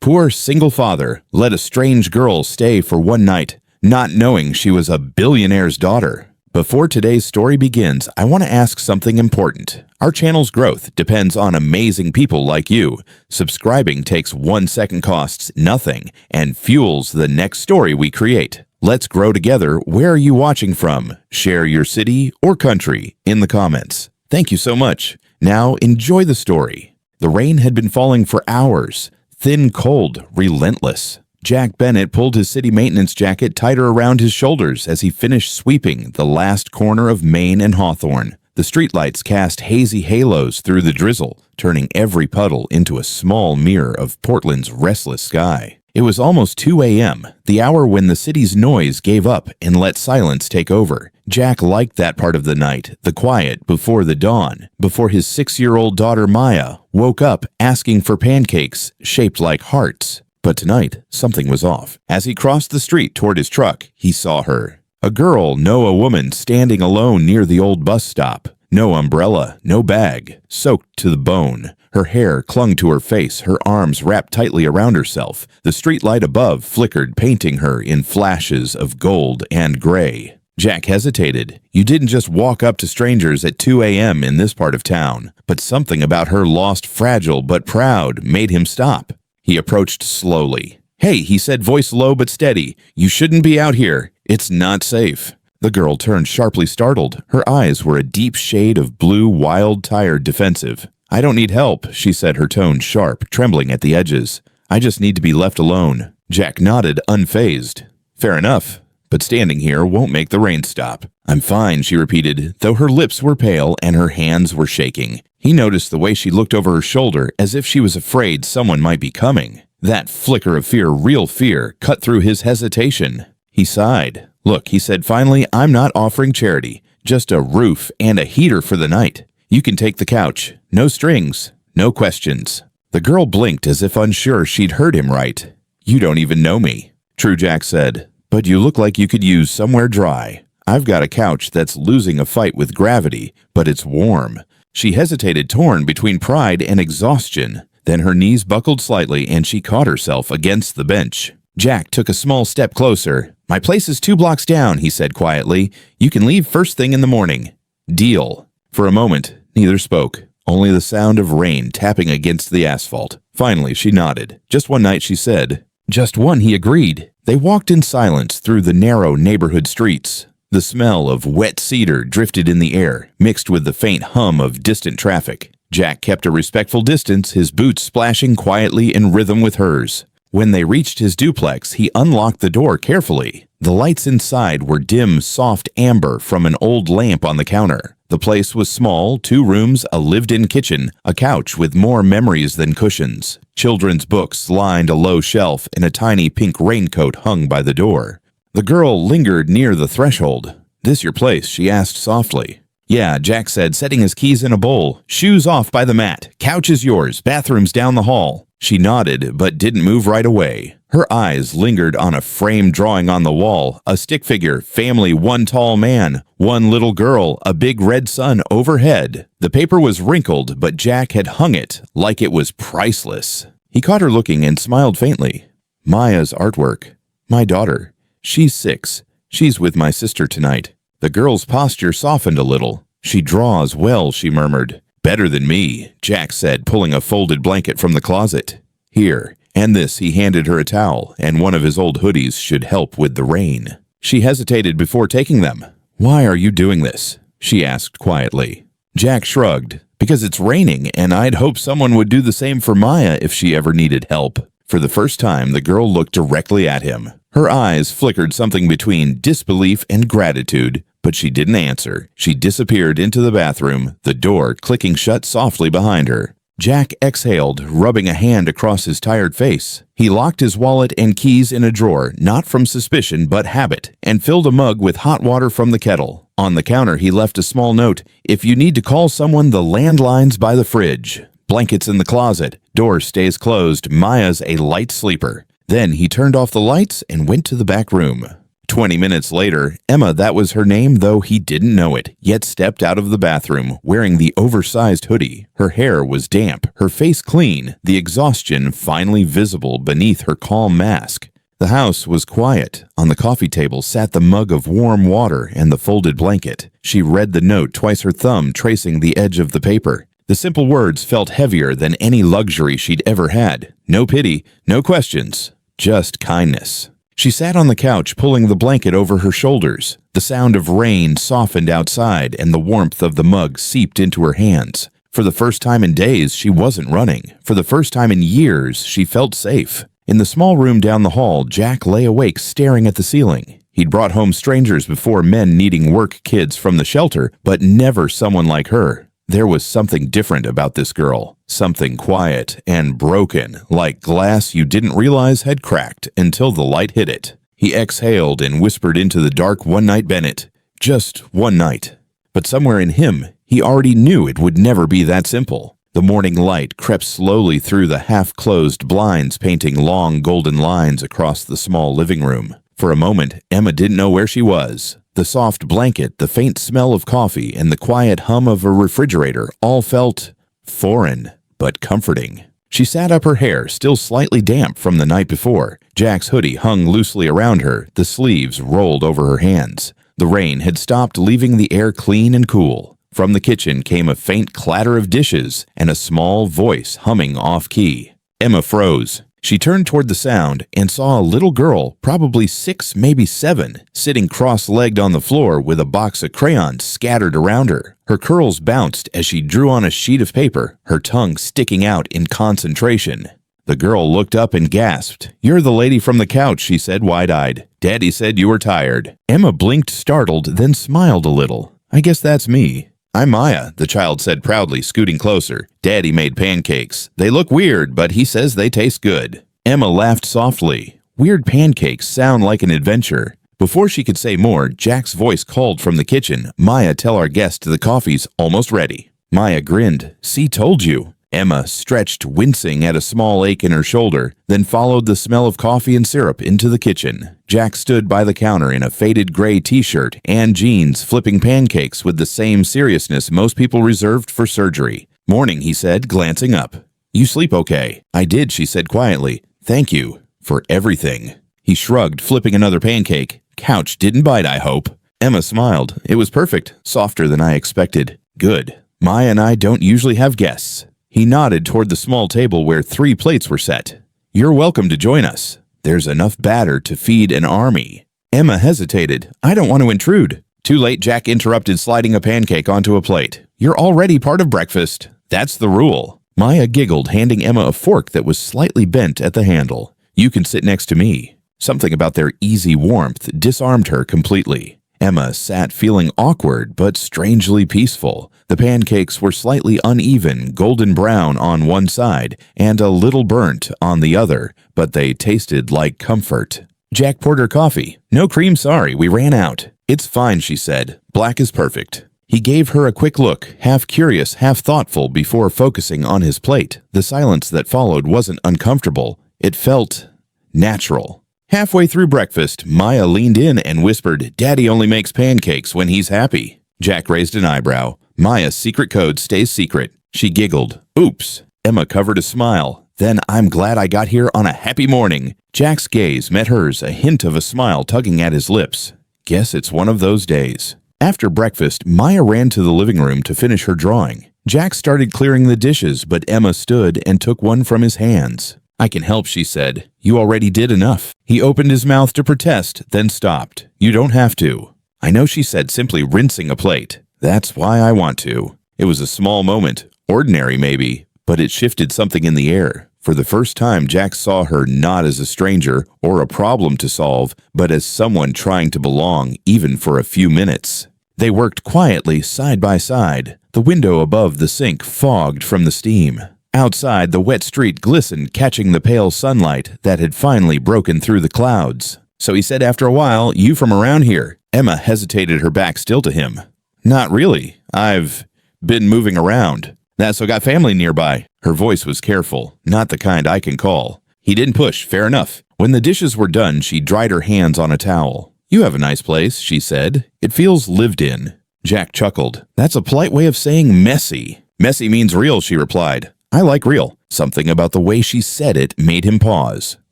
Poor single father let a strange girl stay for one night, not knowing she was a billionaire's daughter. Before today's story begins, I want to ask something important. Our channel's growth depends on amazing people like you. Subscribing takes 1 second, costs nothing, and fuels the next story we create. Let's grow together. Where are you watching from? Share your city or country in the comments. Thank you so much. Now enjoy the story. The rain had been falling for hours. Thin, cold, relentless. Jack Bennett pulled his city maintenance jacket tighter around his shoulders as he finished sweeping the last corner of Main and Hawthorne. The streetlights cast hazy halos through the drizzle, turning every puddle into a small mirror of Portland's restless sky. It was almost 2 a.m., the hour when the city's noise gave up and let silence take over. Jack liked that part of the night, the quiet before the dawn, before his 6-year-old daughter Maya woke up asking for pancakes shaped like hearts. But tonight, something was off. As he crossed the street toward his truck, he saw her. A girl, no, a woman, standing alone near the old bus stop. No umbrella, no bag, soaked to the bone. Her hair clung to her face, her arms wrapped tightly around herself. The streetlight above flickered, painting her in flashes of gold and gray. Jack hesitated. You didn't just walk up to strangers at 2 a.m. in this part of town. But something about her lost, fragile but proud, made him stop. He approached slowly. "Hey," he said, voice low but steady. "You shouldn't be out here. It's not safe." The girl turned sharply, startled. Her eyes were a deep shade of blue, wild, tired, defensive. "I don't need help," she said, her tone sharp, trembling at the edges. "I just need to be left alone." Jack nodded, unfazed. "Fair enough, but standing here won't make the rain stop." "I'm fine," she repeated, though her lips were pale and her hands were shaking. He noticed the way she looked over her shoulder as if she was afraid someone might be coming. That flicker of fear, real fear, cut through his hesitation. He sighed. "Look," he said finally, "I'm not offering charity. Just a roof and a heater for the night. You can take the couch. No strings. No questions." The girl blinked as if unsure she'd heard him right. "You don't even know me." "True," Jack said, "but you look like you could use somewhere dry. I've got a couch that's losing a fight with gravity, but it's warm." She hesitated, torn between pride and exhaustion. Then her knees buckled slightly and she caught herself against the bench. Jack took a small step closer. "My place is 2 blocks down," he said quietly. "You can leave first thing in the morning." "Deal." For a moment, neither spoke, only the sound of rain tapping against the asphalt. Finally, she nodded. "Just one night," she said. "Just one," he agreed. They walked in silence through the narrow neighborhood streets. The smell of wet cedar drifted in the air, mixed with the faint hum of distant traffic. Jack kept a respectful distance, his boots splashing quietly in rhythm with hers. When they reached his duplex, he unlocked the door carefully. The lights inside were dim, soft amber from an old lamp on the counter. The place was small, 2 rooms, a lived-in kitchen, a couch with more memories than cushions. Children's books lined a low shelf, and a tiny pink raincoat hung by the door. The girl lingered near the threshold. "This your place?" she asked softly. "Yeah," Jack said, setting his keys in a bowl. "Shoes off by the mat. Couch is yours. Bathroom's down the hall." She nodded, but didn't move right away. Her eyes lingered on a frame drawing on the wall, a stick figure, family, 1 tall man, 1 little girl, a big red sun overhead. The paper was wrinkled, but Jack had hung it like it was priceless. He caught her looking and smiled faintly. "Maya's artwork. My daughter. She's 6. She's with my sister tonight." The girl's posture softened a little. "She draws well," she murmured. "Better than me," Jack said, pulling a folded blanket from the closet. "Here, and this," he handed her a towel, and one of his old hoodies should help with the rain. She hesitated before taking them. "Why are you doing this?" she asked quietly. Jack shrugged. "Because it's raining, and I'd hope someone would do the same for Maya if she ever needed help." For the first time, the girl looked directly at him. Her eyes flickered something between disbelief and gratitude, but she didn't answer. She disappeared into the bathroom, the door clicking shut softly behind her. Jack exhaled, rubbing a hand across his tired face. He locked his wallet and keys in a drawer, not from suspicion but habit, and filled a mug with hot water from the kettle. On the counter, he left a small note. "If you need to call someone, the landline's by the fridge. Blankets in the closet. Door stays closed. Maya's a light sleeper." Then he turned off the lights and went to the back room. 20 minutes later, Emma, that was her name, though he didn't know it, yet stepped out of the bathroom, wearing the oversized hoodie. Her hair was damp, her face clean, the exhaustion finally visible beneath her calm mask. The house was quiet. On the coffee table sat the mug of warm water and the folded blanket. She read the note, twice her thumb tracing the edge of the paper. The simple words felt heavier than any luxury she'd ever had. No pity, no questions, just kindness. She sat on the couch, pulling the blanket over her shoulders. The sound of rain softened outside, and the warmth of the mug seeped into her hands. For the first time in days, she wasn't running. For the first time in years, she felt safe. In the small room down the hall, Jack lay awake staring at the ceiling. He'd brought home strangers before, men needing work kids from the shelter, but never someone like her. There was something different about this girl, something quiet and broken, like glass you didn't realize had cracked until the light hit it. He exhaled and whispered into the dark one night Bennett. Just one night. But somewhere in him, he already knew it would never be that simple. The morning light crept slowly through the half-closed blinds, painting long golden lines across the small living room. For a moment, Emma didn't know where she was. The soft blanket, the faint smell of coffee, and the quiet hum of a refrigerator all felt foreign, but comforting. She sat up, her hair still slightly damp from the night before. Jack's hoodie hung loosely around her, the sleeves rolled over her hands. The rain had stopped, leaving the air clean and cool. From the kitchen came a faint clatter of dishes and a small voice humming off-key. Emma froze. She turned toward the sound and saw a little girl, probably 6, maybe 7, sitting cross-legged on the floor with a box of crayons scattered around her. Her curls bounced as she drew on a sheet of paper, her tongue sticking out in concentration. The girl looked up and gasped. "You're the lady from the couch," she said, wide-eyed. "Daddy said you were tired." Emma blinked, startled, then smiled a little. "I guess that's me." "I'm Maya," the child said proudly, scooting closer. "Daddy made pancakes. They look weird, but he says they taste good." Emma laughed softly. Weird pancakes sound like an adventure. Before she could say more, Jack's voice called from the kitchen. "Maya, tell our guest the coffee's almost ready." Maya grinned. "See, told you." Emma stretched, wincing at a small ache in her shoulder, then followed the smell of coffee and syrup into the kitchen. Jack stood by the counter in a faded gray t-shirt and jeans, flipping pancakes with the same seriousness most people reserved for surgery. "Morning," he said, glancing up. "You sleep okay?" "I did," she said quietly. "Thank you for everything." He shrugged, flipping another pancake. "Couch didn't bite, I hope." Emma smiled. "It was perfect, softer than I expected." "Good. Maya and I don't usually have guests." He nodded toward the small table where 3 plates were set. "You're welcome to join us. There's enough batter to feed an army." Emma hesitated. "I don't want to intrude." "Too late," Jack interrupted, sliding a pancake onto a plate. "You're already part of breakfast. That's the rule." Maya giggled, handing Emma a fork that was slightly bent at the handle. "You can sit next to me." Something about their easy warmth disarmed her completely. Emma sat feeling awkward but strangely peaceful. The pancakes were slightly uneven, golden brown on one side and a little burnt on the other, but they tasted like comfort. Jack poured her coffee. "No cream, sorry, we ran out." "It's fine," she said. "Black is perfect." He gave her a quick look, half curious, half thoughtful, before focusing on his plate. The silence that followed wasn't uncomfortable. It felt natural. Halfway through breakfast, Maya leaned in and whispered, "Daddy only makes pancakes when he's happy." Jack raised an eyebrow. "Maya's secret code stays secret." She giggled. "Oops." Emma covered a smile. "Then I'm glad I got here on a happy morning." Jack's gaze met hers, a hint of a smile tugging at his lips. "Guess it's one of those days." After breakfast, Maya ran to the living room to finish her drawing. Jack started clearing the dishes, but Emma stood and took one from his hands. "I can help," she said. "You already did enough." He opened his mouth to protest, then stopped. "You don't have to." "I know," she said, simply rinsing a plate. "That's why I want to." It was a small moment, ordinary maybe, but it shifted something in the air. For the first time, Jack saw her not as a stranger or a problem to solve, but as someone trying to belong, even for a few minutes. They worked quietly, side by side. The window above the sink fogged from the steam. Outside, the wet street glistened, catching the pale sunlight that had finally broken through the clouds. "So he said after a while, you from around here?" Emma hesitated, her back still to him. "Not really. I've been moving around. That's so got family nearby." Her voice was careful, not the kind I can call. He didn't push, fair enough. When the dishes were done, she dried her hands on a towel. "You have a nice place," she said. "It feels lived in." Jack chuckled. "That's a polite way of saying messy." "Messy means real," she replied. "I like real." Something about the way she said it made him pause.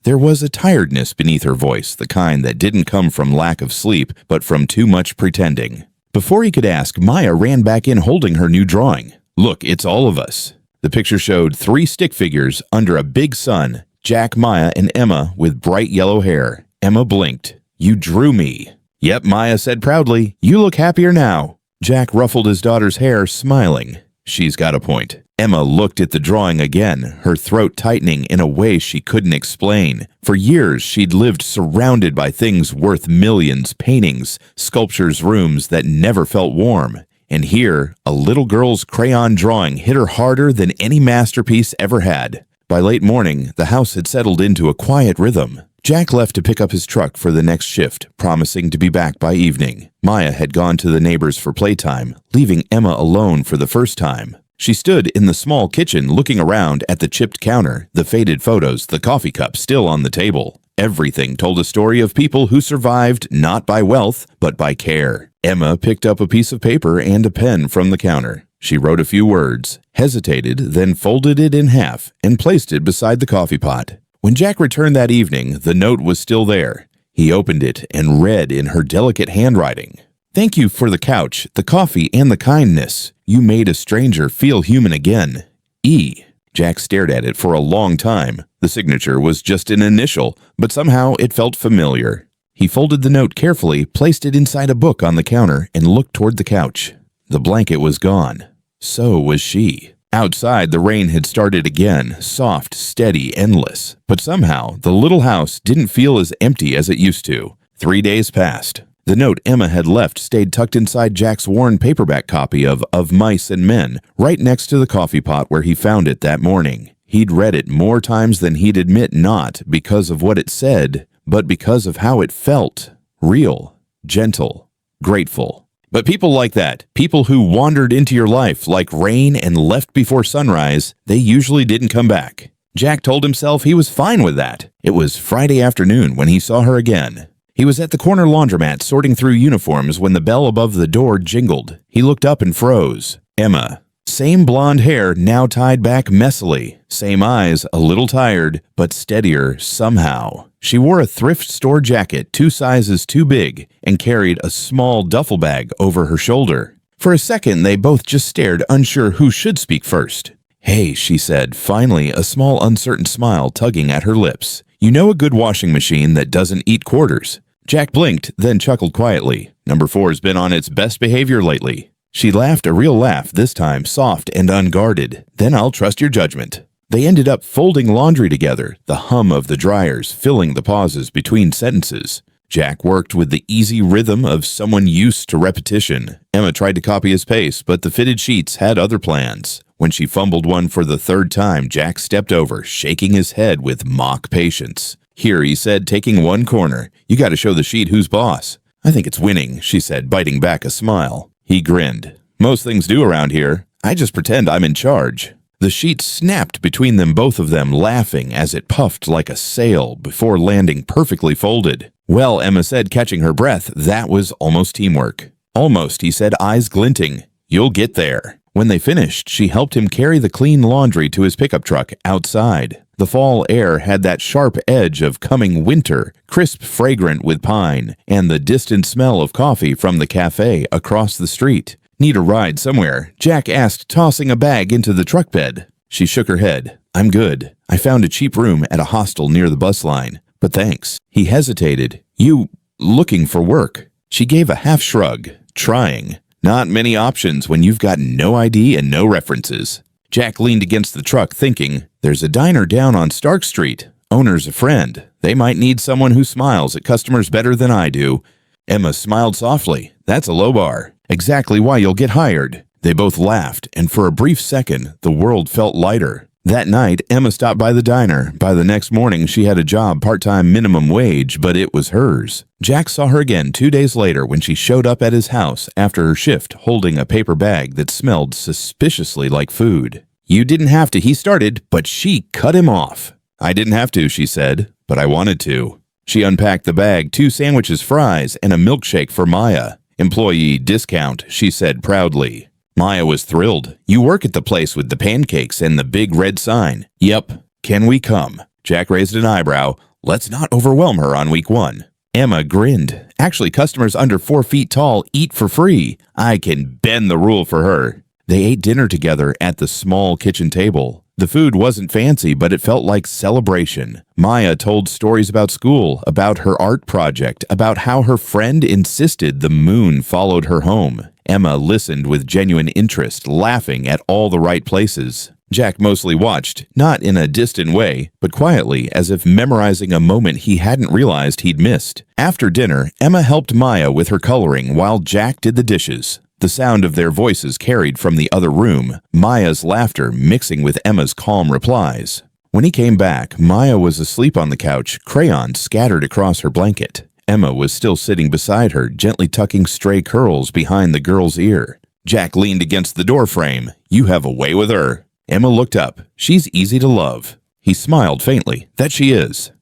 There was a tiredness beneath her voice, the kind that didn't come from lack of sleep, but from too much pretending. Before he could ask, Maya ran back in holding her new drawing. "Look, it's all of us." The picture showed 3 stick figures under a big sun, Jack, Maya, and Emma with bright yellow hair. Emma blinked. "You drew me." "Yep," Maya said proudly. "You look happier now." Jack ruffled his daughter's hair, smiling. "She's got a point." Emma looked at the drawing again, her throat tightening in a way she couldn't explain. For years, she'd lived surrounded by things worth millions, paintings, sculptures, rooms that never felt warm. And here, a little girl's crayon drawing hit her harder than any masterpiece ever had. By late morning, the house had settled into a quiet rhythm. Jack left to pick up his truck for the next shift, promising to be back by evening. Maya had gone to the neighbors for playtime, leaving Emma alone for the first time. She stood in the small kitchen looking around at the chipped counter, the faded photos, the coffee cup still on the table. Everything told a story of people who survived not by wealth, but by care. Emma picked up a piece of paper and a pen from the counter. She wrote a few words, hesitated, then folded it in half and placed it beside the coffee pot. When Jack returned that evening, the note was still there. He opened it and read in her delicate handwriting, "Thank you for the couch, the coffee, and the kindness. You made a stranger feel human again. E." Jack stared at it for a long time. The signature was just an initial, but somehow it felt familiar. He folded the note carefully, placed it inside a book on the counter, and looked toward the couch. The blanket was gone. So was she. Outside, the rain had started again, soft, steady, endless. But somehow, the little house didn't feel as empty as it used to. 3 days passed. The note Emma had left stayed tucked inside Jack's worn paperback copy of Mice and Men, right next to the coffee pot where he found it that morning. He'd read it more times than he'd admit, not because of what it said, but because of how it felt. Real, gentle, grateful. But people like that, people who wandered into your life like rain and left before sunrise, they usually didn't come back. Jack told himself he was fine with that. It was Friday afternoon when he saw her again. He was at the corner laundromat sorting through uniforms when the bell above the door jingled. He looked up and froze. Emma. Same blonde hair, now tied back messily. Same eyes, a little tired, but steadier somehow. She wore a thrift store jacket 2 sizes too big and carried a small duffel bag over her shoulder. For a second, they both just stared, unsure who should speak first. "Hey," she said, finally, a small uncertain smile tugging at her lips. "You know a good washing machine that doesn't eat quarters?" Jack blinked, then chuckled quietly. "Number 4's been on its best behavior lately." She laughed a real laugh, this time soft and unguarded. "Then I'll trust your judgment." They ended up folding laundry together, the hum of the dryers filling the pauses between sentences. Jack worked with the easy rhythm of someone used to repetition. Emma tried to copy his pace, but the fitted sheets had other plans. When she fumbled one for the 3rd time, Jack stepped over, shaking his head with mock patience. "Here," he said, taking one corner. "You got to show the sheet who's boss." "I think it's winning," she said, biting back a smile. He grinned. "Most things do around here. I just pretend I'm in charge." The sheet snapped between them, both of them laughing as it puffed like a sail before landing perfectly folded. "Well," Emma said, catching her breath, "that was almost teamwork." "Almost," he said, eyes glinting. "You'll get there." When they finished, she helped him carry the clean laundry to his pickup truck outside. The fall air had that sharp edge of coming winter, crisp, fragrant with pine, and the distant smell of coffee from the cafe across the street. "Need a ride somewhere?" Jack asked, tossing a bag into the truck bed. She shook her head. "I'm good. I found a cheap room at a hostel near the bus line. But thanks." He hesitated. "You looking for work?" She gave a half shrug, trying. "Not many options when you've got no ID and no references." Jack leaned against the truck, thinking, "There's a diner down on Stark Street. Owner's a friend. They might need someone who smiles at customers better than I do." Emma smiled softly. "That's a low bar. Exactly why you'll get hired." They both laughed, and for a brief second, the world felt lighter. That night, Emma stopped by the diner. By the next morning, she had a job part-time minimum wage, but it was hers. Jack saw her again 2 days later when she showed up at his house after her shift holding a paper bag that smelled suspiciously like food. "You didn't have to," he started, but she cut him off. "I didn't have to," she said, "but I wanted to." She unpacked the bag, 2 sandwiches, fries, and a milkshake for Maya. "Employee discount," she said proudly. Maya was thrilled. "You work at the place with the pancakes and the big red sign." "Yep. Can we come?" Jack raised an eyebrow. "Let's not overwhelm her on week 1. Emma grinned. "Actually, customers under 4 feet tall eat for free. I can bend the rule for her." They ate dinner together at the small kitchen table. The food wasn't fancy, but it felt like celebration. Maya told stories about school, about her art project, about how her friend insisted the moon followed her home. Emma listened with genuine interest, laughing at all the right places. Jack mostly watched, not in a distant way, but quietly, as if memorizing a moment he hadn't realized he'd missed. After dinner, Emma helped Maya with her coloring while Jack did the dishes. The sound of their voices carried from the other room, Maya's laughter mixing with Emma's calm replies. When he came back, Maya was asleep on the couch, crayons scattered across her blanket. Emma was still sitting beside her, gently tucking stray curls behind the girl's ear. Jack leaned against the doorframe. "You have a way with her." Emma looked up. "She's easy to love." He smiled faintly. "That she is."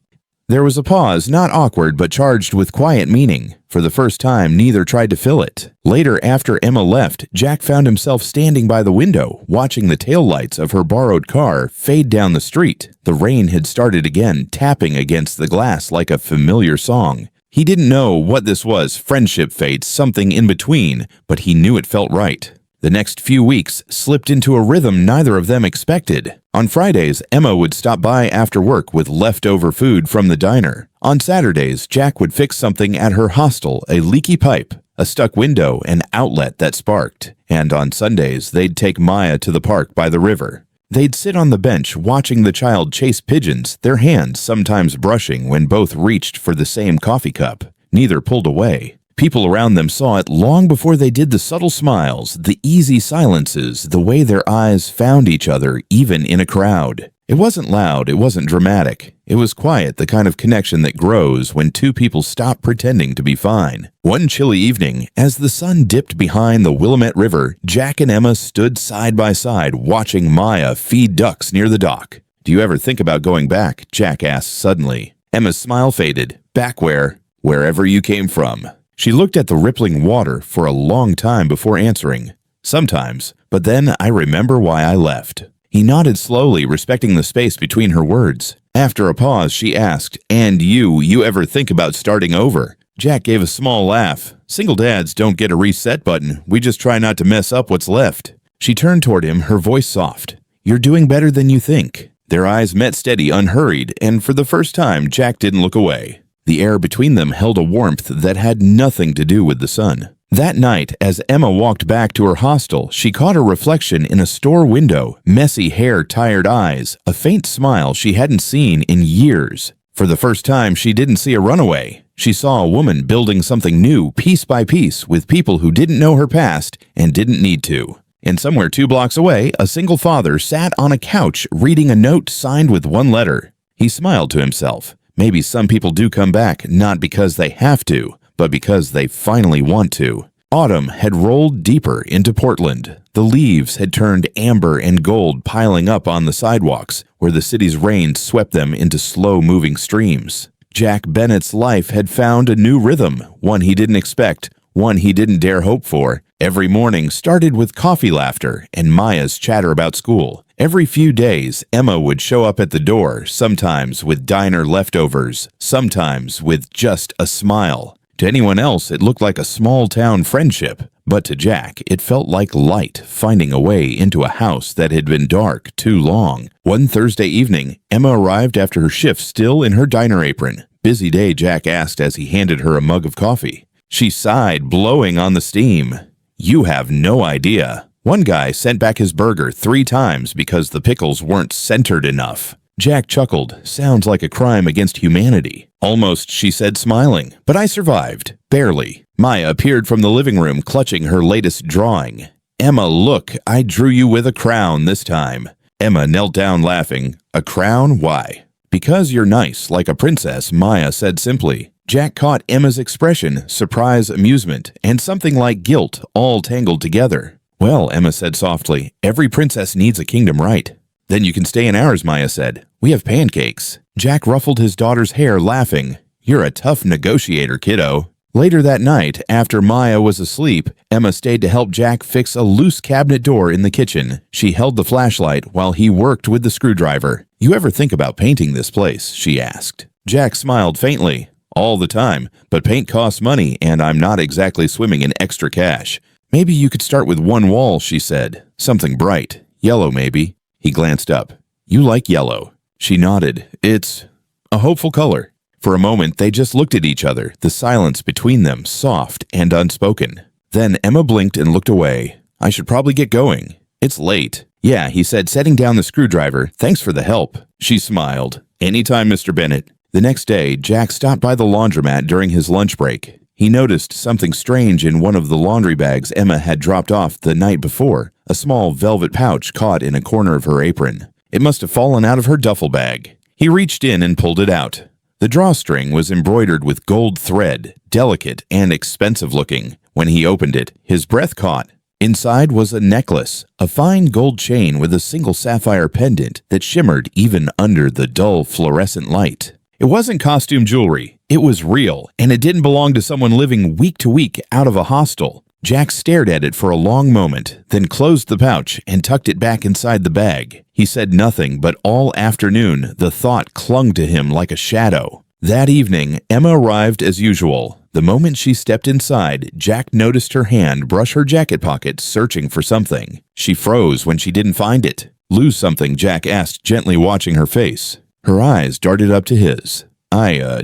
There was a pause, not awkward but charged with quiet meaning. For the first time, neither tried to fill it. Later, after Emma left, Jack found himself standing by the window, watching the taillights of her borrowed car fade down the street. The rain had started again, tapping against the glass like a familiar song. He didn't know what this was, friendship, fate, something in between, but he knew it felt right. The next few weeks slipped into a rhythm neither of them expected. On Fridays, Emma would stop by after work with leftover food from the diner. On Saturdays, Jack would fix something at her hostel, a leaky pipe, a stuck window, an outlet that sparked. And on Sundays, they'd take Maya to the park by the river. They'd sit on the bench watching the child chase pigeons, their hands sometimes brushing when both reached for the same coffee cup. Neither pulled away. People around them saw it long before they did the subtle smiles, the easy silences, the way their eyes found each other, even in a crowd. It wasn't loud, it wasn't dramatic. It was quiet, the kind of connection that grows when 2 people stop pretending to be fine. One chilly evening, as the sun dipped behind the Willamette River, Jack and Emma stood side by side, watching Maya feed ducks near the dock. "Do you ever think about going back?" Jack asked suddenly. Emma's smile faded. "Back where?" "Wherever you came from." She looked at the rippling water for a long time before answering. "Sometimes, but then I remember why I left." He nodded slowly, respecting the space between her words. After a pause, she asked, "And you ever think about starting over?" Jack gave a small laugh. "Single dads don't get a reset button. We just try not to mess up what's left." She turned toward him, her voice soft. "You're doing better than you think." Their eyes met steady, unhurried, and for the first time, Jack didn't look away. The air between them held a warmth that had nothing to do with the sun. That night, as Emma walked back to her hostel, she caught her reflection in a store window, messy hair, tired eyes, a faint smile she hadn't seen in years. For the first time, she didn't see a runaway. She saw a woman building something new, piece by piece, with people who didn't know her past and didn't need to. And somewhere 2 blocks away, a single father sat on a couch reading a note signed with 1 letter. He smiled to himself. Maybe some people do come back, not because they have to, but because they finally want to. Autumn had rolled deeper into Portland. The leaves had turned amber and gold, piling up on the sidewalks, where the city's rain swept them into slow-moving streams. Jack Bennett's life had found a new rhythm, one he didn't expect, one he didn't dare hope for. Every morning started with coffee laughter and Maya's chatter about school. Every few days, Emma would show up at the door, sometimes with diner leftovers, sometimes with just a smile. To anyone else, it looked like a small-town friendship, but to Jack, it felt like light finding a way into a house that had been dark too long. One Thursday evening, Emma arrived after her shift still in her diner apron. "Busy day," Jack asked as he handed her a mug of coffee. She sighed, blowing on the steam. "You have no idea. One guy sent back his burger 3 times because the pickles weren't centered enough." Jack chuckled. "Sounds like a crime against humanity." "Almost," she said, smiling. "But I survived. Barely." Maya appeared from the living room, clutching her latest drawing. "Emma, look, I drew you with a crown this time." Emma knelt down, laughing. "A crown? Why?" "Because you're nice, like a princess," Maya said simply. Jack caught Emma's expression, surprise, amusement, and something like guilt, all tangled together. "Well," Emma said softly, "every princess needs a kingdom, right?" "Then you can stay in ours," Maya said. "We have pancakes." Jack ruffled his daughter's hair, laughing. You're a tough negotiator, kiddo. Later that night, after Maya was asleep, Emma stayed to help Jack fix a loose cabinet door in the kitchen. She held the flashlight while he worked with the screwdriver. "You ever think about painting this place?" she asked. Jack smiled faintly. "All the time, but paint costs money and I'm not exactly swimming in extra cash." "Maybe you could start with one wall," she said. "Something bright. Yellow, maybe." He glanced up. "You like yellow." She nodded. "It's a hopeful color." For a moment, they just looked at each other, the silence between them soft and unspoken. Then Emma blinked and looked away. "I should probably get going. It's late." "Yeah," he said, setting down the screwdriver. "Thanks for the help." She smiled. "Anytime, Mr. Bennett." The next day, Jack stopped by the laundromat during his lunch break. He noticed something strange in one of the laundry bags Emma had dropped off the night before, a small velvet pouch caught in a corner of her apron. It must have fallen out of her duffel bag. He reached in and pulled it out. The drawstring was embroidered with gold thread, delicate and expensive looking. When he opened it, his breath caught. Inside was a necklace, a fine gold chain with a single sapphire pendant that shimmered even under the dull fluorescent light. It wasn't costume jewelry. It was real, and it didn't belong to someone living week to week out of a hostel. Jack stared at it for a long moment, then closed the pouch and tucked it back inside the bag. He said nothing, but all afternoon the thought clung to him like a shadow. That evening, Emma arrived as usual. The moment she stepped inside, Jack noticed her hand brush her jacket pocket, searching for something. She froze when she didn't find it. "Lose something?" Jack asked, gently watching her face. Her eyes darted up to his.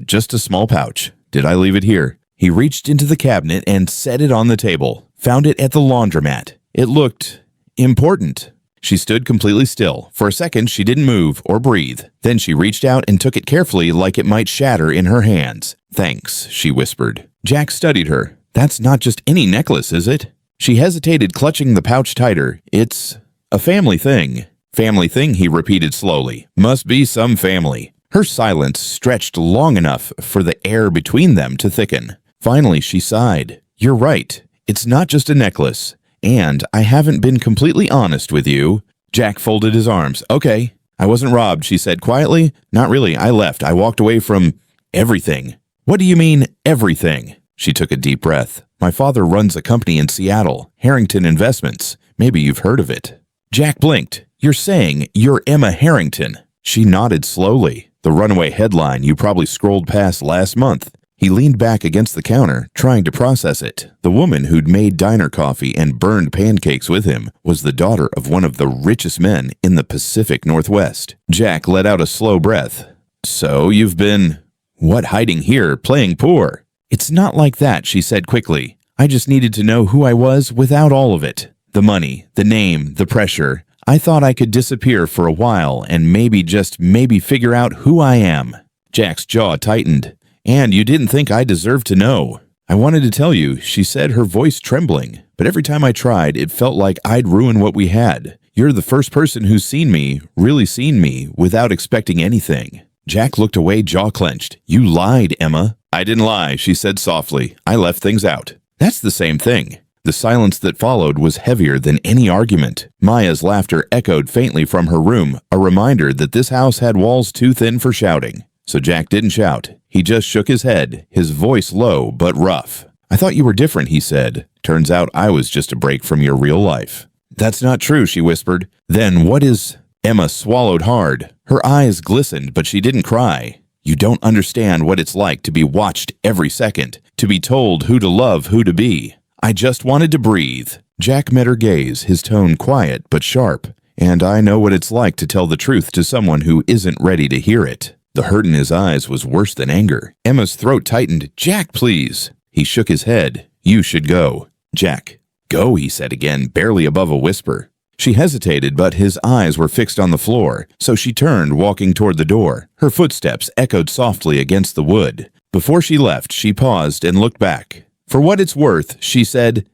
Just a small pouch. Did I leave it here?" He reached into the cabinet and set it on the table. Found it at the laundromat. It looked important. She stood completely still. For a second, she didn't move or breathe. Then she reached out and took it carefully like it might shatter in her hands. "Thanks," she whispered. Jack studied her. "That's not just any necklace, is it?" She hesitated, clutching the pouch tighter. "It's a family thing." "Family thing," he repeated slowly. "Must be some family." Her silence stretched long enough for the air between them to thicken. Finally, she sighed. "You're right. It's not just a necklace. And I haven't been completely honest with you." Jack folded his arms. "Okay. I wasn't robbed," she said quietly. "Not really. I left. I walked away from everything." "What do you mean, everything?" She took a deep breath. "My father runs a company in Seattle, Harrington Investments. Maybe you've heard of it." Jack blinked. "You're saying you're Emma Harrington?" She nodded slowly. "The runaway headline you probably scrolled past last month." He leaned back against the counter, trying to process it. The woman who'd made diner coffee and burned pancakes with him was the daughter of one of the richest men in the Pacific Northwest. Jack let out a slow breath. "So you've been, what, hiding here, playing poor?" "It's not like that," she said quickly. "I just needed to know who I was without all of it. The money, the name, the pressure. I thought I could disappear for a while and just maybe figure out who I am." Jack's jaw tightened. "And you didn't think I deserved to know." "I wanted to tell you," she said, her voice trembling. "But every time I tried, it felt like I'd ruin what we had. You're the first person who's seen me, really seen me, without expecting anything." Jack looked away, jaw clenched. "You lied, Emma." "I didn't lie," she said softly. "I left things out." "That's the same thing." The silence that followed was heavier than any argument. Maya's laughter echoed faintly from her room, a reminder that this house had walls too thin for shouting. So Jack didn't shout. He just shook his head, his voice low but rough. "I thought you were different," he said. "Turns out I was just a break from your real life." "That's not true," she whispered. "Then what is—" Emma swallowed hard. Her eyes glistened, but she didn't cry. "You don't understand what it's like to be watched every second, to be told who to love, who to be. I just wanted to breathe." Jack met her gaze, his tone quiet but sharp. "And I know what it's like to tell the truth to someone who isn't ready to hear it." The hurt in his eyes was worse than anger. Emma's throat tightened. "Jack, please." He shook his head. "You should go." "Jack." "Go," he said again, barely above a whisper. She hesitated, but his eyes were fixed on the floor, so she turned, walking toward the door. Her footsteps echoed softly against the wood. Before she left, she paused and looked back. "For what it's worth," she said,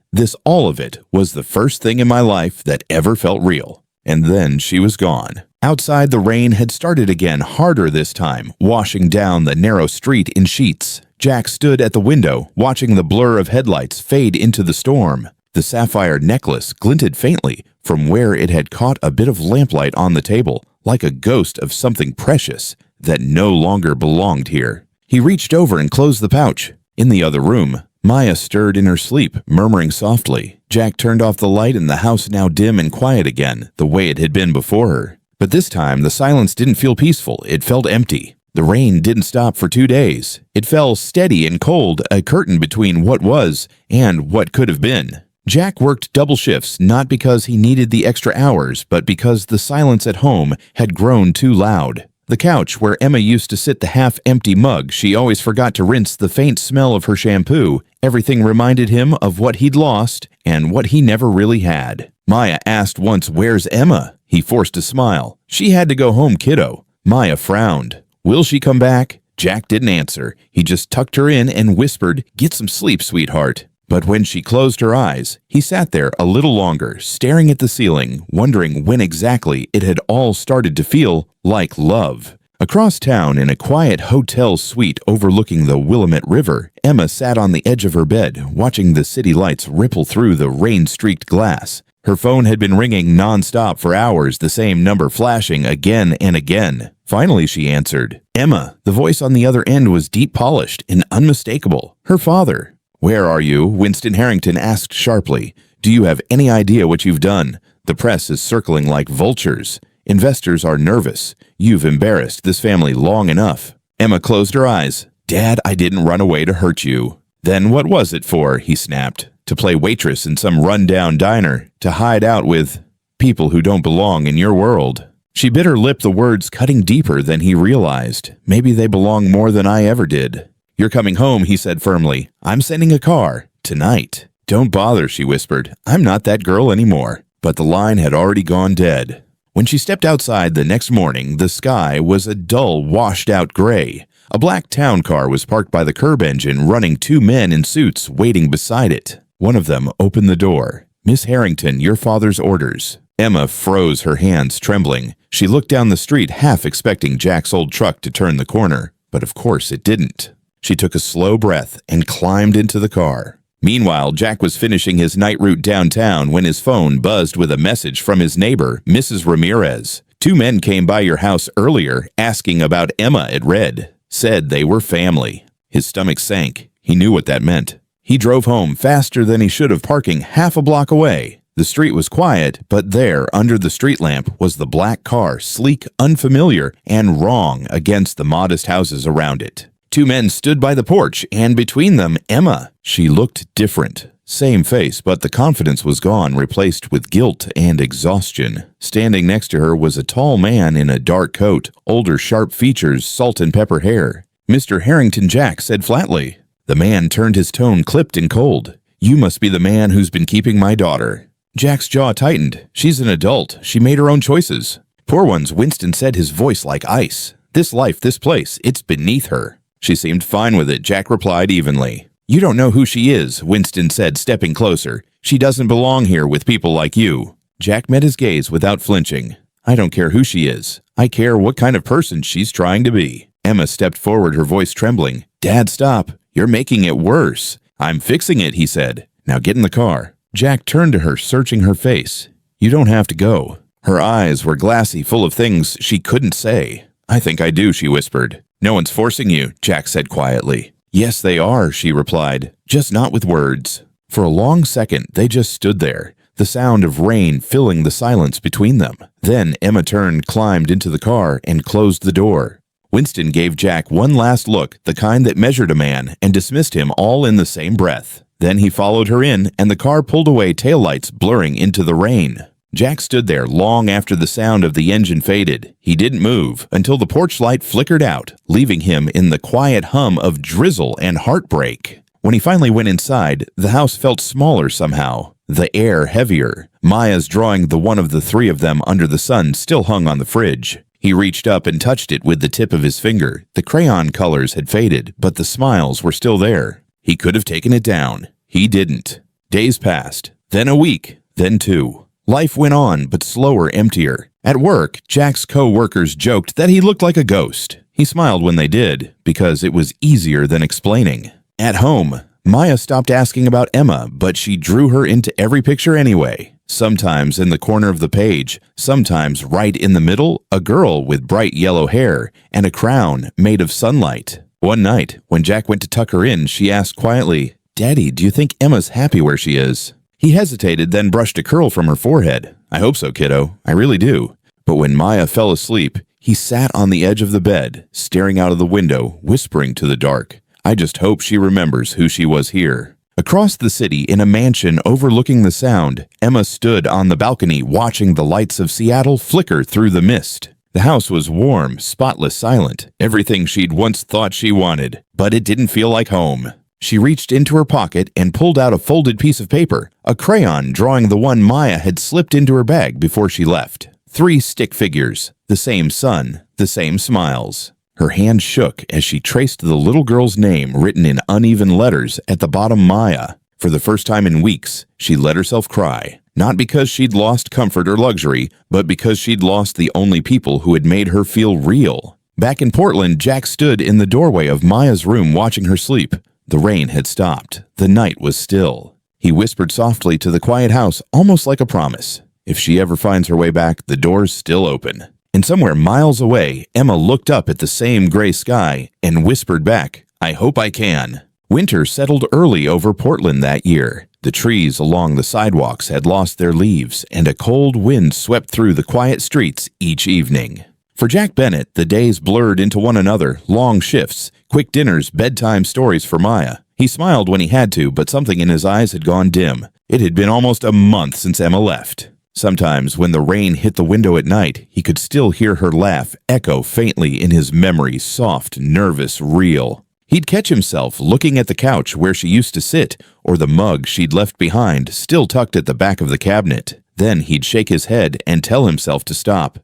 all of it was the first thing in my life that ever felt real." And then she was gone. Outside, the rain had started again, harder this time, washing down the narrow street in sheets. Jack stood at the window, watching the blur of headlights fade into the storm. The sapphire necklace glinted faintly from where it had caught a bit of lamplight on the table, like a ghost of something precious that no longer belonged here. He reached over and closed the pouch. In the other room, Maya stirred in her sleep, murmuring softly. Jack turned off the light and the house now dim and quiet again, the way it had been before her. But this time, the silence didn't feel peaceful. It felt empty. The rain didn't stop for 2 days. It fell steady and cold, a curtain between what was and what could have been. Jack worked double shifts, not because he needed the extra hours, but because the silence at home had grown too loud. The couch where Emma used to sit, the half-empty mug she always forgot to rinse, the faint smell of her shampoo, everything reminded him of what he'd lost and what he never really had. Maya asked once, "Where's Emma?" He forced a smile. "She had to go home, kiddo." Maya frowned. "Will she come back?" Jack didn't answer. He just tucked her in and whispered, "Get some sleep, sweetheart." But when she closed her eyes, he sat there a little longer, staring at the ceiling, wondering when exactly it had all started to feel like love. Across town, in a quiet hotel suite overlooking the Willamette River, Emma sat on the edge of her bed, watching the city lights ripple through the rain-streaked glass. Her phone had been ringing non-stop for hours, the same number flashing again and again. Finally, she answered. Emma. The voice on the other end was deep-polished and unmistakable. Her father. "Where are you?" Winston Harrington asked sharply. "Do you have any idea what you've done? The press is circling like vultures. Investors are nervous. You've embarrassed this family long enough." Emma closed her eyes. "Dad, I didn't run away to hurt you." "Then what was it for?" he snapped. "To play waitress in some run-down diner? To hide out with people who don't belong in your world?" She bit her lip, the words cutting deeper than he realized. "Maybe they belong more than I ever did." "You're coming home," he said firmly. "I'm sending a car. Tonight." "Don't bother," she whispered. "I'm not that girl anymore." But the line had already gone dead. When she stepped outside the next morning, the sky was a dull, washed-out gray. A black town car was parked by the curb engine, running 2 men in suits waiting beside it. One of them opened the door. "Miss Harrington, your father's orders." Emma froze, her hands trembling. She looked down the street, half expecting Jack's old truck to turn the corner. But of course it didn't. She took a slow breath and climbed into the car. Meanwhile, Jack was finishing his night route downtown when his phone buzzed with a message from his neighbor, Mrs. Ramirez. "2 men came by your house earlier asking about Emma," it read. "Said they were family." His stomach sank. He knew what that meant. He drove home faster than he should have, parking half a block away. The street was quiet, but there, under the street lamp, was the black car, sleek, unfamiliar, and wrong against the modest houses around it. 2 men stood by the porch, and between them, Emma. She looked different. Same face, but the confidence was gone, replaced with guilt and exhaustion. Standing next to her was a tall man in a dark coat, older, sharp features, salt and pepper hair. "Mr. Harrington," Jack said flatly. The man turned, his tone clipped and cold. "You must be the man who's been keeping my daughter." Jack's jaw tightened. "She's an adult. She made her own choices." "Poor ones," Winston said, his voice like ice. "This life, this place, it's beneath her." She seemed fine with it, Jack replied evenly. "You don't know who she is," Winston said, stepping closer. "She doesn't belong here with people like you." Jack met his gaze without flinching. "I don't care who she is. I care what kind of person she's trying to be." Emma stepped forward, her voice trembling. "Dad, stop. You're making it worse." "I'm fixing it," he said. "Now get in the car." Jack turned to her, searching her face. "You don't have to go." Her eyes were glassy, full of things she couldn't say. "I think I do," she whispered. "No one's forcing you," Jack said quietly. "Yes, they are," she replied, "just not with words." For a long second, they just stood there, the sound of rain filling the silence between them. Then Emma turned, climbed into the car, and closed the door. Winston gave Jack one last look, the kind that measured a man, and dismissed him all in the same breath. Then he followed her in, and the car pulled away, taillights blurring into the rain. Jack stood there long after the sound of the engine faded. He didn't move until the porch light flickered out, leaving him in the quiet hum of drizzle and heartbreak. When he finally went inside, the house felt smaller somehow, the air heavier. Maya's drawing, the one of the 3 of them under the sun, still hung on the fridge. He reached up and touched it with the tip of his finger. The crayon colors had faded, but the smiles were still there. He could have taken it down. He didn't. Days passed, then a week, then 2. Life went on, but slower, emptier. At work, Jack's co-workers joked that he looked like a ghost. He smiled when they did, because it was easier than explaining. At home, Maya stopped asking about Emma, but she drew her into every picture anyway. Sometimes in the corner of the page, sometimes right in the middle, a girl with bright yellow hair and a crown made of sunlight. One night, when Jack went to tuck her in, she asked quietly, "Daddy, do you think Emma's happy where she is?" He hesitated, then brushed a curl from her forehead. "I hope so, kiddo. I really do." But when Maya fell asleep, he sat on the edge of the bed, staring out of the window, whispering to the dark, "I just hope she remembers who she was here." Across the city, in a mansion overlooking the Sound, Emma stood on the balcony watching the lights of Seattle flicker through the mist. The house was warm, spotless, silent, everything she'd once thought she wanted, but it didn't feel like home. She reached into her pocket and pulled out a folded piece of paper, a crayon drawing the one Maya had slipped into her bag before she left. 3 stick figures, the same sun, the same smiles. Her hand shook as she traced the little girl's name written in uneven letters at the bottom, Maya. For the first time in weeks, she let herself cry. Not because she'd lost comfort or luxury, but because she'd lost the only people who had made her feel real. Back in Portland, Jack stood in the doorway of Maya's room watching her sleep. The rain had stopped. The night was still. He whispered softly to the quiet house, almost like a promise. If she ever finds her way back, the door's still open. And somewhere miles away, Emma looked up at the same gray sky and whispered back, "I hope I can." Winter settled early over Portland that year. The trees along the sidewalks had lost their leaves, and a cold wind swept through the quiet streets each evening. For Jack Bennett, the days blurred into one another, long shifts, quick dinners, bedtime stories for Maya. He smiled when he had to, but something in his eyes had gone dim. It had been almost a month since Emma left. Sometimes, when the rain hit the window at night, he could still hear her laugh echo faintly in his memory, soft, nervous, real. He'd catch himself looking at the couch where she used to sit, or the mug she'd left behind, still tucked at the back of the cabinet. Then he'd shake his head and tell himself to stop.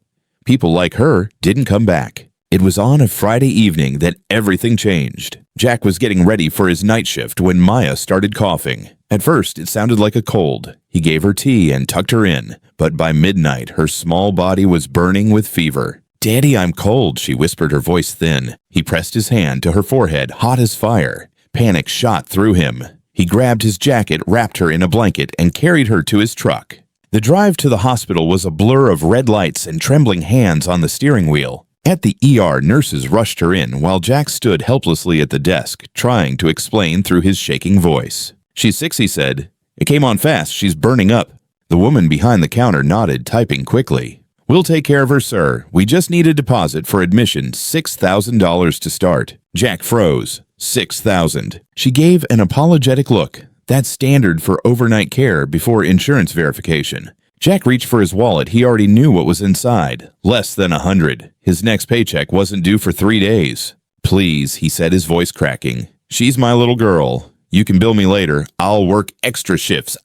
People like her didn't come back. It was on a Friday evening that everything changed. Jack was getting ready for his night shift when Maya started coughing. At first, it sounded like a cold. He gave her tea and tucked her in, but by midnight, her small body was burning with fever. "Daddy, I'm cold," she whispered, her voice thin. He pressed his hand to her forehead, hot as fire. Panic shot through him. He grabbed his jacket, wrapped her in a blanket, and carried her to his truck. The drive to the hospital was a blur of red lights and trembling hands on the steering wheel. At the ER, nurses rushed her in, while Jack stood helplessly at the desk, trying to explain through his shaking voice. "She's 6, he said. "It came on fast. She's burning up." The woman behind the counter nodded, typing quickly. "We'll take care of her, sir. We just need a deposit for admission, $6,000 to start." Jack froze. $6,000. She gave an apologetic look. That's standard for overnight care before insurance verification. Jack reached for his wallet. He already knew what was inside. Less than $100. His next paycheck wasn't due for 3 days. "Please," he said, his voice cracking. "She's my little girl. You can bill me later. I'll work extra shifts.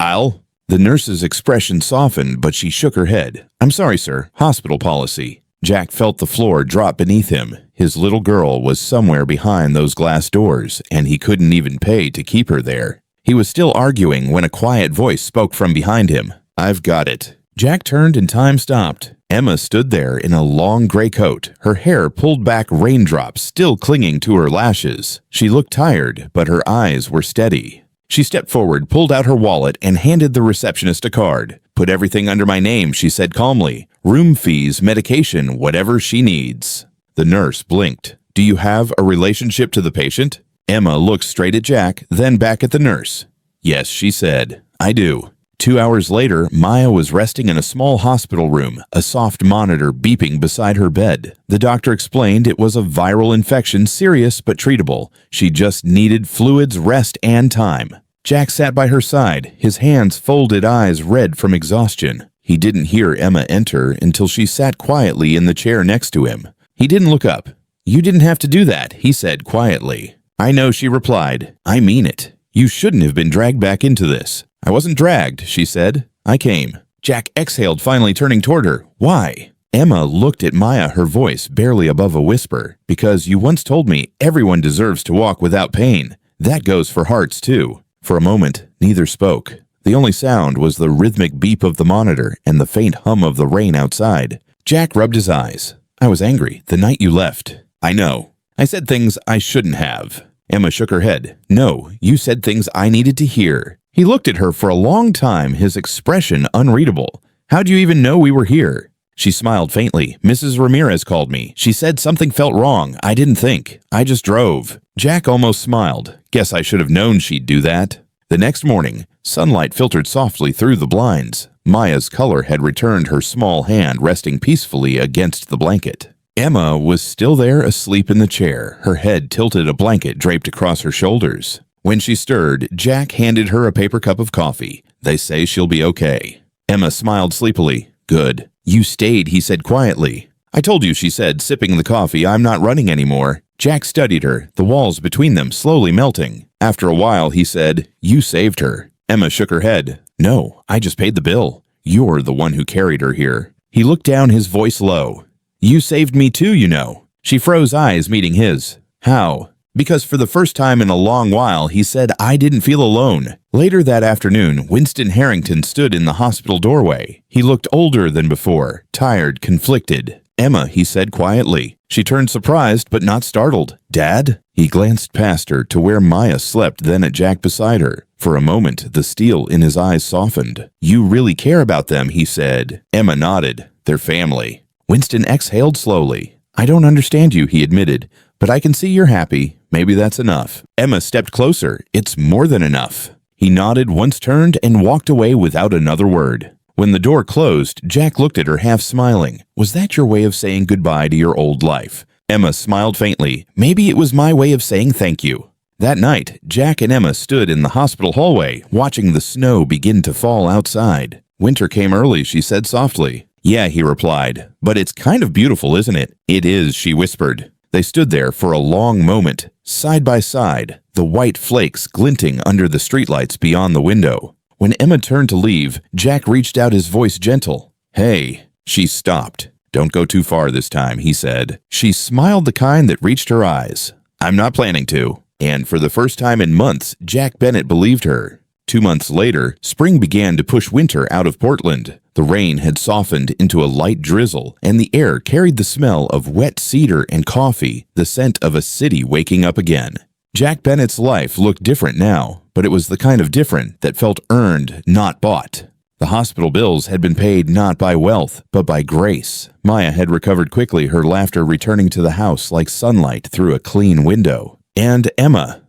The nurse's expression softened, but she shook her head. "I'm sorry, sir. Hospital policy." Jack felt the floor drop beneath him. His little girl was somewhere behind those glass doors, and he couldn't even pay to keep her there. He was still arguing when a quiet voice spoke from behind him. "I've got it." Jack turned and time stopped. Emma stood there in a long gray coat, her hair pulled back, raindrops still clinging to her lashes. She looked tired, but her eyes were steady. She stepped forward, pulled out her wallet, and handed the receptionist a card. "Put everything under my name," she said calmly. "Room fees, medication, whatever she needs." The nurse blinked. "Do you have a relationship to the patient?" Emma looked straight at Jack, then back at the nurse. "Yes," she said. "I do." 2 hours later, Maya was resting in a small hospital room, a soft monitor beeping beside her bed. The doctor explained it was a viral infection, serious but treatable. She just needed fluids, rest, and time. Jack sat by her side, his hands folded, eyes red from exhaustion. He didn't hear Emma enter until she sat quietly in the chair next to him. He didn't look up. "You didn't have to do that," he said quietly. "I know," she replied. "I mean it. You shouldn't have been dragged back into this." "I wasn't dragged," she said. "I came." Jack exhaled, finally turning toward her. "Why?" Emma looked at Maya, her voice barely above a whisper. "Because you once told me everyone deserves to walk without pain. That goes for hearts, too." For a moment, neither spoke. The only sound was the rhythmic beep of the monitor and the faint hum of the rain outside. Jack rubbed his eyes. "I was angry the night you left." "I know. I said things I shouldn't have." Emma shook her head. "No, you said things I needed to hear." He looked at her for a long time, his expression unreadable. "How'd you even know we were here?" She smiled faintly. Mrs. Ramirez called me. She said something felt wrong. I didn't think. I just drove. Jack almost smiled. Guess I should have known she'd do that. The next morning, sunlight filtered softly through the blinds. Maya's color had returned, her small hand resting peacefully against the blanket. Emma was still there asleep in the chair, her head tilted, a blanket draped across her shoulders. When she stirred, Jack handed her a paper cup of coffee. They say she'll be okay. Emma smiled sleepily. Good. You stayed, he said quietly. I told you, she said, sipping the coffee. I'm not running anymore. Jack studied her, the walls between them slowly melting. After a while, he said, You saved her. Emma shook her head. No, I just paid the bill. You're the one who carried her here. He looked down, his voice low. You saved me too, you know. She froze, eyes meeting his. How? Because for the first time in a long while, he said, I didn't feel alone. Later that afternoon, Winston Harrington stood in the hospital doorway. He looked older than before, tired, conflicted. Emma, he said quietly. She turned surprised but not startled. Dad? He glanced past her to where Maya slept, then at Jack beside her. For a moment, the steel in his eyes softened. You really care about them, he said. Emma nodded. They're family. Winston exhaled slowly. I don't understand you, he admitted, but I can see you're happy. Maybe that's enough. Emma stepped closer. It's more than enough. He nodded, once turned, and walked away without another word. When the door closed, Jack looked at her, half smiling. Was that your way of saying goodbye to your old life? Emma smiled faintly. Maybe it was my way of saying thank you. That night, Jack and Emma stood in the hospital hallway, watching the snow begin to fall outside. Winter came early, she said softly. Yeah, he replied. But it's kind of beautiful, isn't it? It is, she whispered. They stood there for a long moment, side by side, the white flakes glinting under the streetlights beyond the window. When Emma turned to leave, Jack reached out, his voice gentle. Hey. She stopped. Don't go too far this time, he said. She smiled, the kind that reached her eyes. I'm not planning to. And for the first time in months, Jack Bennett believed her. 2 months later, spring began to push winter out of Portland. The rain had softened into a light drizzle, and the air carried the smell of wet cedar and coffee, the scent of a city waking up again. Jack Bennett's life looked different now, but it was the kind of different that felt earned, not bought. The hospital bills had been paid not by wealth, but by grace. Maya had recovered quickly, her laughter returning to the house like sunlight through a clean window. And Emma.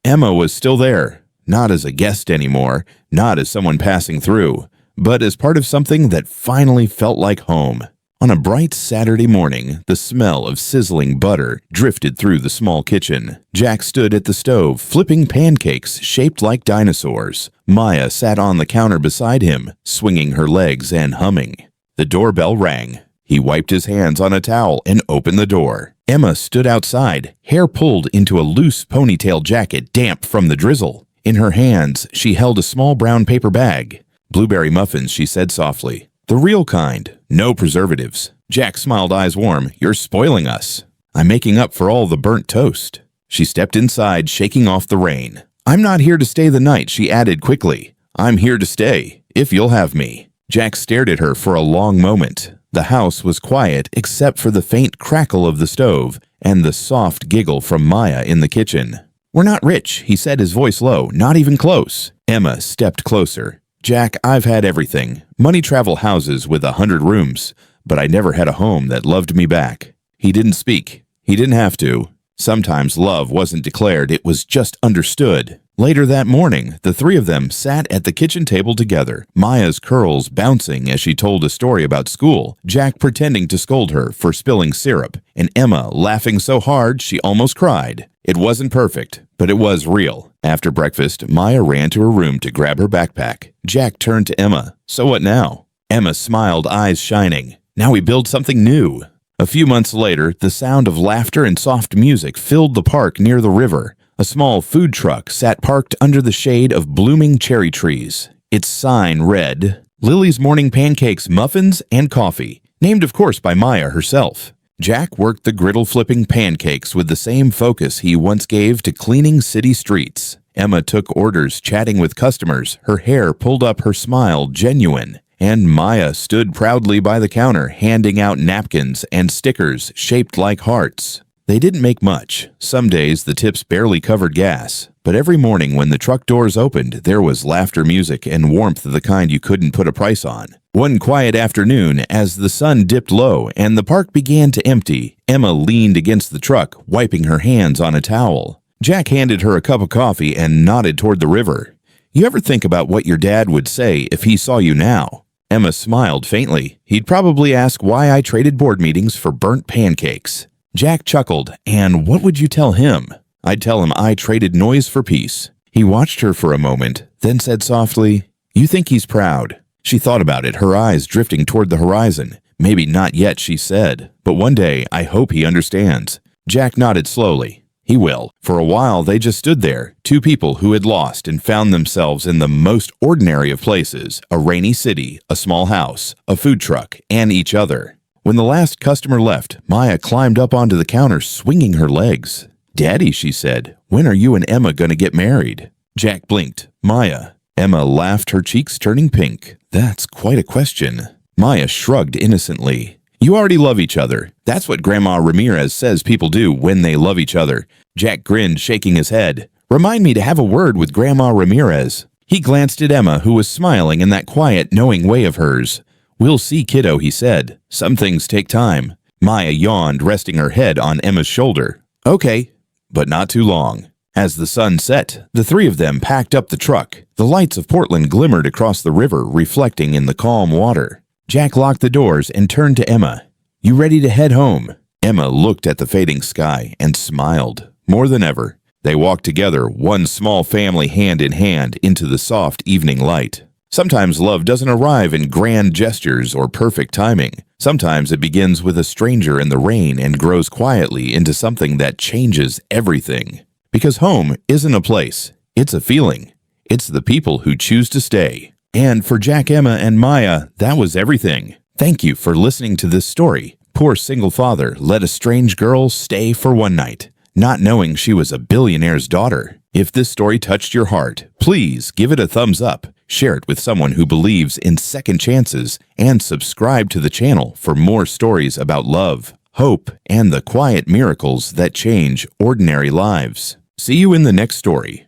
Emma was still there. Not as a guest anymore, not as someone passing through, but as part of something that finally felt like home. On a bright Saturday morning, the smell of sizzling butter drifted through the small kitchen. Jack stood at the stove, flipping pancakes shaped like dinosaurs. Maya sat on the counter beside him, swinging her legs and humming. The doorbell rang. He wiped his hands on a towel and opened the door. Emma stood outside, hair pulled into a loose ponytail jacket damp from the drizzle. In her hands, she held a small brown paper bag. Blueberry muffins, she said softly. The real kind, no preservatives. Jack smiled, eyes warm. You're spoiling us. I'm making up for all the burnt toast. She stepped inside, shaking off the rain. I'm not here to stay the night, she added quickly. I'm here to stay, if you'll have me. Jack stared at her for a long moment. The house was quiet except for the faint crackle of the stove and the soft giggle from Maya in the kitchen. We're not rich, he said, his voice low. Not even close. Emma stepped closer. Jack, I've had everything. Money travel houses with 100 rooms, but I never had a home that loved me back. He didn't speak. He didn't have to. Sometimes love wasn't declared, it was just understood. Later that morning, the three of them sat at the kitchen table together, Maya's curls bouncing as she told a story about school, Jack pretending to scold her for spilling syrup, and Emma laughing so hard she almost cried. It wasn't perfect, but it was real. After breakfast, Maya ran to her room to grab her backpack. Jack turned to Emma. So what now? Emma smiled, eyes shining. Now we build something new. A few months later, the sound of laughter and soft music filled the park near the river. A small food truck sat parked under the shade of blooming cherry trees. Its sign read, Lily's Morning Pancakes, Muffins, and Coffee, named of course by Maya herself. Jack worked the griddle-flipping pancakes with the same focus he once gave to cleaning city streets. Emma took orders, chatting with customers, her hair pulled up, her smile genuine. And Maya stood proudly by the counter, handing out napkins and stickers shaped like hearts. They didn't make much. Some days the tips barely covered gas. But every morning when the truck doors opened, there was laughter, music, and warmth of the kind you couldn't put a price on. One quiet afternoon, as the sun dipped low and the park began to empty, Emma leaned against the truck, wiping her hands on a towel. Jack handed her a cup of coffee and nodded toward the river. "You ever think about what your dad would say if he saw you now?" Emma smiled faintly. "He'd probably ask why I traded board meetings for burnt pancakes." Jack chuckled. "And what would you tell him?" "I'd tell him I traded noise for peace." He watched her for a moment, then said softly, "You think he's proud?" She thought about it, her eyes drifting toward the horizon. "Maybe not yet," she said, "but one day I hope he understands." Jack nodded slowly. "He will." For a while they just stood there, two people who had lost and found themselves in the most ordinary of places, a rainy city, a small house, a food truck, and each other. When the last customer left, Maya climbed up onto the counter, swinging her legs. "Daddy," she said, "when are you and Emma going to get married?" Jack blinked. "Maya." Emma laughed, her cheeks turning pink. "That's quite a question." Maya shrugged innocently. "You already love each other. That's what Grandma Ramirez says people do when they love each other." Jack grinned, shaking his head. "Remind me to have a word with Grandma Ramirez." He glanced at Emma, who was smiling in that quiet, knowing way of hers. "We'll see, kiddo," he said. "Some things take time." Maya yawned, resting her head on Emma's shoulder. "Okay, but not too long." As the sun set, the three of them packed up the truck. The lights of Portland glimmered across the river, reflecting in the calm water. Jack locked the doors and turned to Emma. "You ready to head home?" Emma looked at the fading sky and smiled. More than ever, they walked together, one small family hand in hand, into the soft evening light. Sometimes love doesn't arrive in grand gestures or perfect timing. Sometimes it begins with a stranger in the rain and grows quietly into something that changes everything. Because home isn't a place, it's a feeling. It's the people who choose to stay. And for Jack, Emma, and Maya, that was everything. Thank you for listening to this story. Poor single father let a strange girl stay for one night, not knowing she was a billionaire's daughter. If this story touched your heart, please give it a thumbs up, share it with someone who believes in second chances, and subscribe to the channel for more stories about love, hope, and the quiet miracles that change ordinary lives. See you in the next story.